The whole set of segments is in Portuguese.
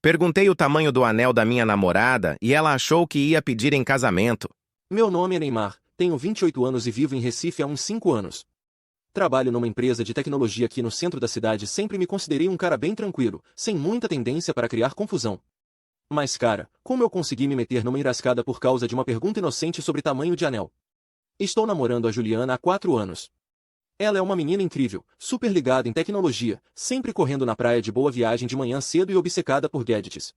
Perguntei o tamanho do anel da minha namorada e ela achou que ia pedir em casamento. Meu nome é Neymar, tenho 28 anos e vivo em Recife há uns 5 anos. Trabalho numa empresa de tecnologia aqui no centro da cidade e sempre me considerei um cara bem tranquilo, sem muita tendência para criar confusão. Mas cara, como eu consegui me meter numa enrascada por causa de uma pergunta inocente sobre tamanho de anel? Estou namorando a Juliana há 4 anos. Ela é uma menina incrível, super ligada em tecnologia, sempre correndo na praia de Boa Viagem de manhã cedo e obcecada por gadgets.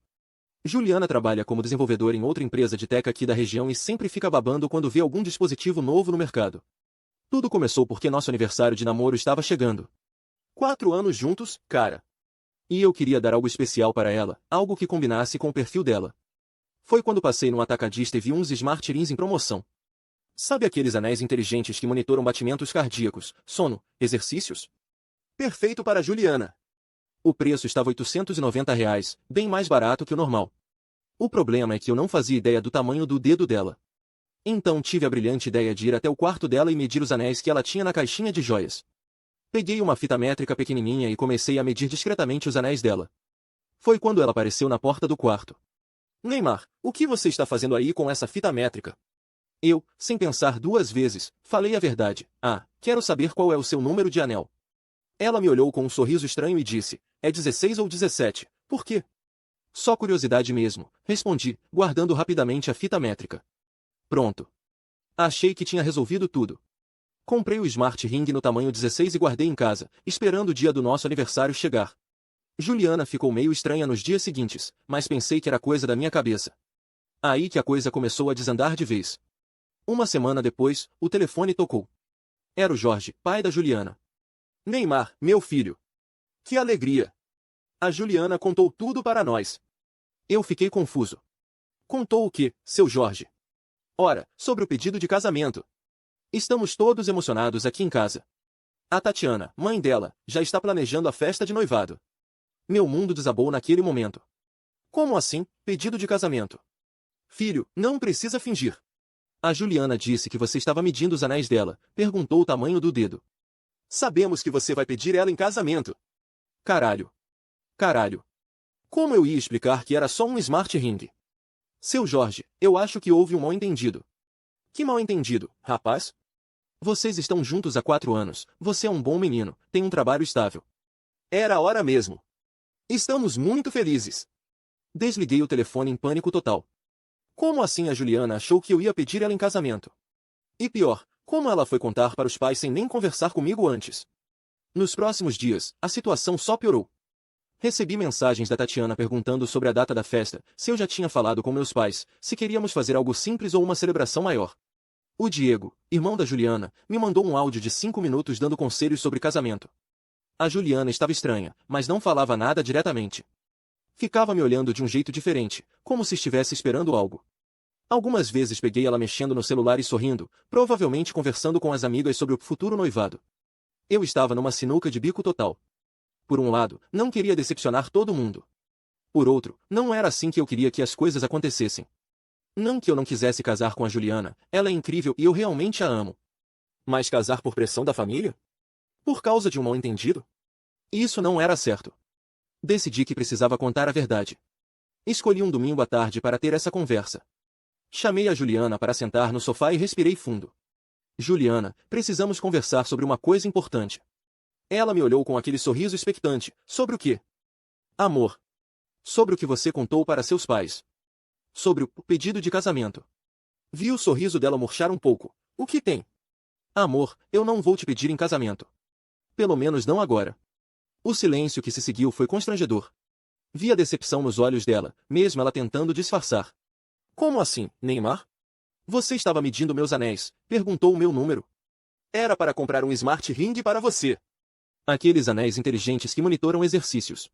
Juliana trabalha como desenvolvedora em outra empresa de tech aqui da região e sempre fica babando quando vê algum dispositivo novo no mercado. Tudo começou porque nosso aniversário de namoro estava chegando. 4 anos juntos, cara. E eu queria dar algo especial para ela, algo que combinasse com o perfil dela. Foi quando passei no atacadista e vi uns Smart Rings em promoção. Sabe aqueles anéis inteligentes que monitoram batimentos cardíacos, sono, exercícios? Perfeito para Juliana. O preço estava R$ 890, bem mais barato que o normal. O problema é que eu não fazia ideia do tamanho do dedo dela. Então tive a brilhante ideia de ir até o quarto dela e medir os anéis que ela tinha na caixinha de joias. Peguei uma fita métrica pequenininha e comecei a medir discretamente os anéis dela. Foi quando ela apareceu na porta do quarto. Neymar, o que você está fazendo aí com essa fita métrica? Eu, sem pensar 2 vezes, falei a verdade. Ah, quero saber qual é o seu número de anel. Ela me olhou com um sorriso estranho e disse, é 16 ou 17, por quê? Só curiosidade mesmo, respondi, guardando rapidamente a fita métrica. Pronto. Achei que tinha resolvido tudo. Comprei o Smart Ring no tamanho 16 e guardei em casa, esperando o dia do nosso aniversário chegar. Juliana ficou meio estranha nos dias seguintes, mas pensei que era coisa da minha cabeça. Aí que a coisa começou a desandar de vez. Uma semana depois, o telefone tocou. Era o Jorge, pai da Juliana. Neymar, meu filho. Que alegria! A Juliana contou tudo para nós. Eu fiquei confuso. Contou o quê, seu Jorge? Ora, sobre o pedido de casamento. Estamos todos emocionados aqui em casa. A Tatiana, mãe dela, já está planejando a festa de noivado. Meu mundo desabou naquele momento. Como assim, pedido de casamento? Filho, não precisa fingir. A Juliana disse que você estava medindo os anéis dela, perguntou o tamanho do dedo. Sabemos que você vai pedir ela em casamento. Caralho. Caralho. Como eu ia explicar que era só um Smart Ring? Seu Jorge, eu acho que houve um mal-entendido. Que mal-entendido, rapaz? Vocês estão juntos há 4 anos, você é um bom menino, tem um trabalho estável. Era a hora mesmo. Estamos muito felizes. Desliguei o telefone em pânico total. Como assim a Juliana achou que eu ia pedir ela em casamento? E pior, como ela foi contar para os pais sem nem conversar comigo antes? Nos próximos dias, a situação só piorou. Recebi mensagens da Tatiana perguntando sobre a data da festa, se eu já tinha falado com meus pais, se queríamos fazer algo simples ou uma celebração maior. O Diego, irmão da Juliana, me mandou um áudio de 5 minutos dando conselhos sobre casamento. A Juliana estava estranha, mas não falava nada diretamente. Ficava me olhando de um jeito diferente, como se estivesse esperando algo. Algumas vezes peguei ela mexendo no celular e sorrindo, provavelmente conversando com as amigas sobre o futuro noivado. Eu estava numa sinuca de bico total. Por um lado, não queria decepcionar todo mundo. Por outro, não era assim que eu queria que as coisas acontecessem. Não que eu não quisesse casar com a Juliana, ela é incrível e eu realmente a amo. Mas casar por pressão da família? Por causa de um mal-entendido? Isso não era certo. Decidi que precisava contar a verdade. Escolhi um domingo à tarde para ter essa conversa. Chamei a Juliana para sentar no sofá e respirei fundo. Juliana, precisamos conversar sobre uma coisa importante. Ela me olhou com aquele sorriso expectante. Sobre o quê? Amor. Sobre o que você contou para seus pais. Sobre o pedido de casamento. Vi o sorriso dela murchar um pouco. O que tem? Amor, eu não vou te pedir em casamento. Pelo menos não agora. O silêncio que se seguiu foi constrangedor. Vi a decepção nos olhos dela, mesmo ela tentando disfarçar. Como assim, Neymar? Você estava medindo meus anéis, perguntou o meu número. Era para comprar um Smart Ring para você. Aqueles anéis inteligentes que monitoram exercícios.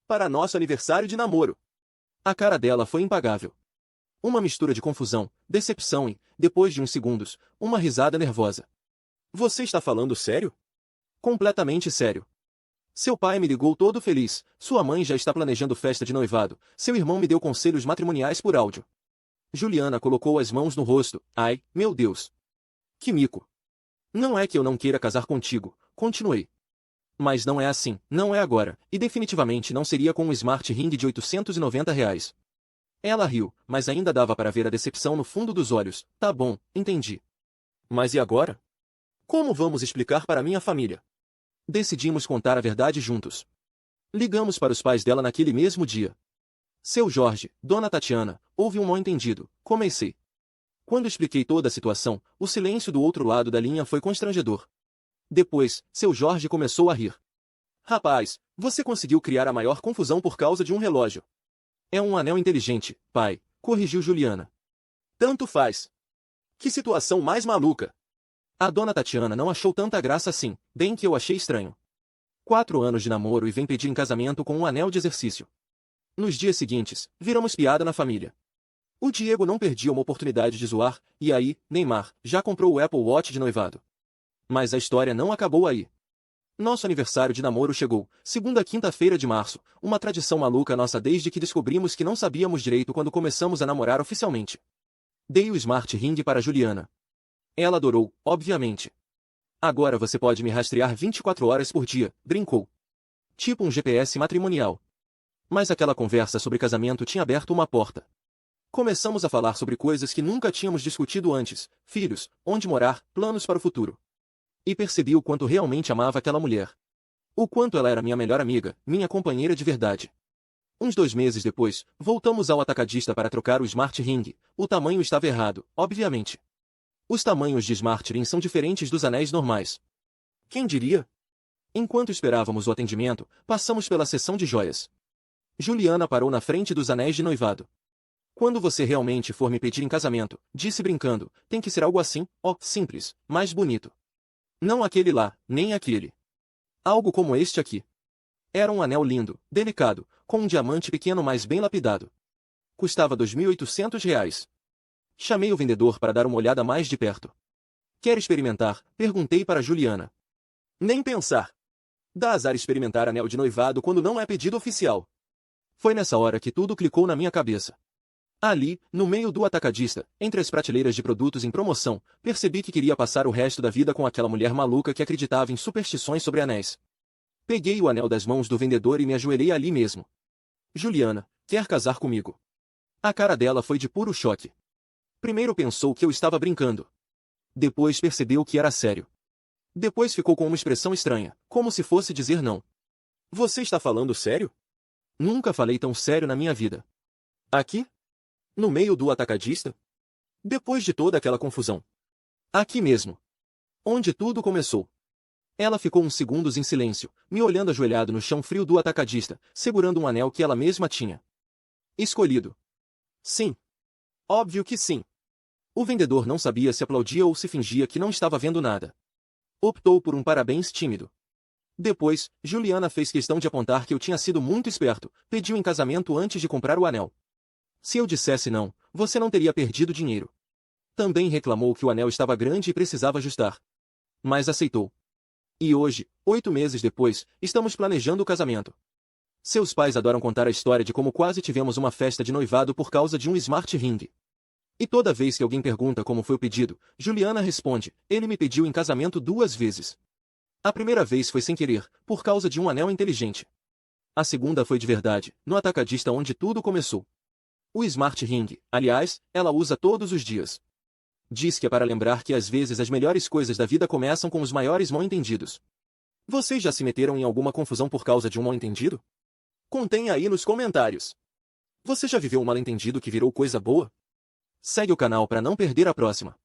Para nosso aniversário de namoro. A cara dela foi impagável. Uma mistura de confusão, decepção e, depois de uns segundos, uma risada nervosa. Você está falando sério? Completamente sério. Seu pai me ligou todo feliz, sua mãe já está planejando festa de noivado, seu irmão me deu conselhos matrimoniais por áudio. Juliana colocou as mãos no rosto. Ai, meu Deus. Que mico. Não é que eu não queira casar contigo, continuei. Mas não é assim, não é agora, e definitivamente não seria com um Smart Ring de R$ 890. Ela riu, mas ainda dava para ver a decepção no fundo dos olhos. Tá bom, entendi. Mas e agora? Como vamos explicar para minha família? Decidimos contar a verdade juntos. Ligamos para os pais dela naquele mesmo dia. Seu Jorge, Dona Tatiana, houve um mal-entendido, comecei. Quando expliquei toda a situação, o silêncio do outro lado da linha foi constrangedor. Depois, seu Jorge começou a rir. Rapaz, você conseguiu criar a maior confusão por causa de um relógio. É um anel inteligente, pai, corrigiu Juliana. Tanto faz. Que situação mais maluca. A dona Tatiana não achou tanta graça assim, bem que eu achei estranho. 4 anos de namoro e vem pedir em casamento com um anel de exercício. Nos dias seguintes, viramos piada na família. O Diego não perdia uma oportunidade de zoar, e aí, Neymar, já comprou o Apple Watch de noivado. Mas a história não acabou aí. Nosso aniversário de namoro chegou, segunda quinta-feira de março, uma tradição maluca nossa desde que descobrimos que não sabíamos direito quando começamos a namorar oficialmente. Dei o Smart Ring para Juliana. Ela adorou, obviamente. Agora você pode me rastrear 24 horas por dia, brincou. Tipo um GPS matrimonial. Mas aquela conversa sobre casamento tinha aberto uma porta. Começamos a falar sobre coisas que nunca tínhamos discutido antes, filhos, onde morar, planos para o futuro. E percebi o quanto realmente amava aquela mulher. O quanto ela era minha melhor amiga, minha companheira de verdade. Uns 2 meses depois, voltamos ao atacadista para trocar o Smart Ring. O tamanho estava errado, obviamente. Os tamanhos de Smart Ring são diferentes dos anéis normais. Quem diria? Enquanto esperávamos o atendimento, passamos pela seção de joias. Juliana parou na frente dos anéis de noivado. Quando você realmente for me pedir em casamento, disse brincando, tem que ser algo assim, ó, simples, mais bonito. Não aquele lá, nem aquele. Algo como este aqui. Era um anel lindo, delicado, com um diamante pequeno mas bem lapidado. Custava R$ 2.800. Chamei o vendedor para dar uma olhada mais de perto. Quer experimentar? Perguntei para Juliana. Nem pensar. Dá azar experimentar anel de noivado quando não é pedido oficial. Foi nessa hora que tudo clicou na minha cabeça. Ali, no meio do atacadista, entre as prateleiras de produtos em promoção, percebi que queria passar o resto da vida com aquela mulher maluca que acreditava em superstições sobre anéis. Peguei o anel das mãos do vendedor e me ajoelhei ali mesmo. Juliana, quer casar comigo? A cara dela foi de puro choque. Primeiro pensou que eu estava brincando. Depois percebeu que era sério. Depois ficou com uma expressão estranha, como se fosse dizer não. Você está falando sério? Nunca falei tão sério na minha vida. Aqui? No meio do atacadista? Depois de toda aquela confusão. Aqui mesmo. Onde tudo começou. Ela ficou uns segundos em silêncio, me olhando ajoelhado no chão frio do atacadista, segurando um anel que ela mesma tinha. Escolhido. Sim. Óbvio que sim. O vendedor não sabia se aplaudia ou se fingia que não estava vendo nada. Optou por um parabéns tímido. Depois, Juliana fez questão de apontar que eu tinha sido muito esperto, pediu em casamento antes de comprar o anel. Se eu dissesse não, você não teria perdido dinheiro. Também reclamou que o anel estava grande e precisava ajustar. Mas aceitou. E hoje, 8 meses depois, estamos planejando o casamento. Seus pais adoram contar a história de como quase tivemos uma festa de noivado por causa de um Smart Ring. E toda vez que alguém pergunta como foi o pedido, Juliana responde, ele me pediu em casamento 2 vezes. A primeira vez foi sem querer, por causa de um anel inteligente. A segunda foi de verdade, no atacadista onde tudo começou. O Smart Ring, aliás, ela usa todos os dias. Diz que é para lembrar que às vezes as melhores coisas da vida começam com os maiores mal-entendidos. Vocês já se meteram em alguma confusão por causa de um mal-entendido? Contem aí nos comentários. Você já viveu um mal-entendido que virou coisa boa? Segue o canal para não perder a próxima.